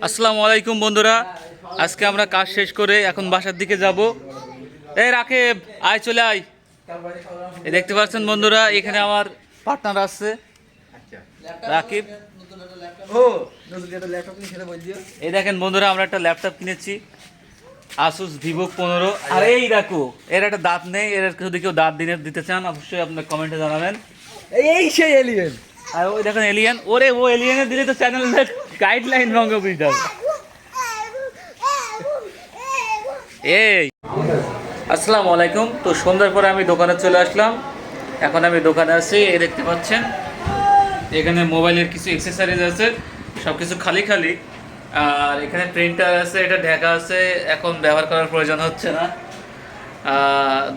আসসালামু আলাইকুম বন্ধুরা, আজকে আমরা কাজ শেষ করে এখন বাসার দিকে যাব। এই রাকিব, আয় চলে আয়। এই দেখতে পাচ্ছেন বন্ধুরা, এখানে আমার পার্টনার আছে রাকিব। এই দেখেন বন্ধুরা, আমরা একটা ল্যাপটপ কিনেছি, আসুস ভিভো 15। আর এই দেখো, এর একটা দাঁত নেই, এর যদি কেউ দাঁত দিতে চান অবশ্যই আপনার কমেন্টে জানাবেন। এই সেই এলিয়েন। আর ওই দেখেন এলিয়েন, ওরে ও এলিয়েনের দিলে তো চ্যানেলের গাইডলাইন ভঙ্গ বুঝতে হবে। এই আসসালামু আলাইকুম। তো সন্ধ্যার পরে আমি দোকানে চলে আসলাম। এখন আমি দোকানে আছি, এই দেখতে পাচ্ছেন এখানে মোবাইলের কিছু অ্যাক্সেসরিজ আছে, সব কিছু খালি খালি। আর এখানে প্রিন্টার আছে, এটা ঢাকা আছে, এখন ব্যবহার করার প্রয়োজন হচ্ছে না।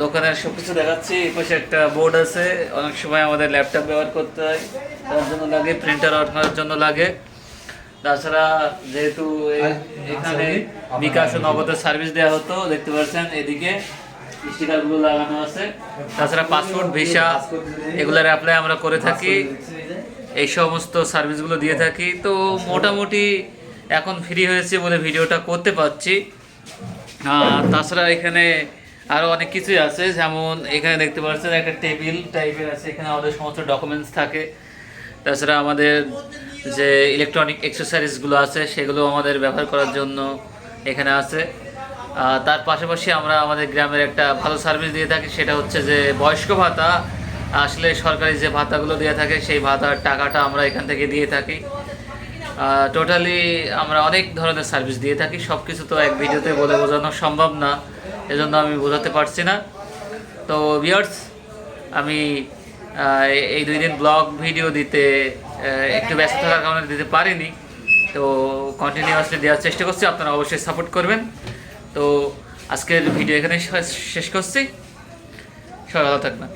দোকানের সব কিছু দেখাচ্ছি। এই পাশে একটা বোর্ড আছে, অনেক সময় আমাদের ল্যাপটপ ব্যবহার করতে হয়, তার জন্য লাগে, প্রিন্টার আউট করার জন্য লাগে। তাছাড়া যেহেতু এখানে বিকাশ ও নগদের সার্ভিস দেওয়া হতো, দেখতে পাচ্ছেন এদিকে স্টিকারগুলো লাগানো আছে। তাছাড়া পাসপোর্ট, ভিসা এগুলোর অ্যাপ্লাই আমরা করে থাকি, এই সমস্ত সার্ভিসগুলো দিয়ে থাকি। তো মোটামুটি এখন ফ্রি হয়েছে বলে ভিডিওটা করতে পারছি। তাছাড়া এখানে আরও অনেক কিছুই আছে, যেমন এখানে দেখতে পাচ্ছেন একটা টেবিল টাইপের আছে, এখানে আমাদের সমস্ত ডকুমেন্টস থাকে। তাছাড়া আমাদের যে ইলেকট্রনিক অ্যাক্সেসরিজগুলো আছে সেগুলো আমাদের ব্যবহার করার জন্য এখানে আছে। তার পাশাপাশি আমরা আমাদের গ্রামের একটা ভালো সার্ভিস দিয়ে থাকি, সেটা হচ্ছে যে বয়স্ক ভাতা। আসলে সরকারি যে ভাতাগুলো দিয়ে থাকে সেই ভাতার টাকাটা আমরা এখান থেকে দিয়ে থাকি। টোটালি আমরা অনেক ধরনের সার্ভিস দিয়ে থাকি, সব কিছু তো এক ভিডিওতে বলে বোঝানো সম্ভব না, এজন্য আমি বোঝাতে পারছি না। তো ভিউয়ার্স, আমি এই 2 দিন ব্লগ ভিডিও দিতে একটু ব্যস্ত থাকার কারণে দিতে পারিনি। তো কন্টিনিউয়াসলি দেওয়ার চেষ্টা করছি, আপনারা অবশ্যই সাপোর্ট করবেন। তো আজকের ভিডিও এখানে শেষ করছি, সবাই ভালো থাকবেন।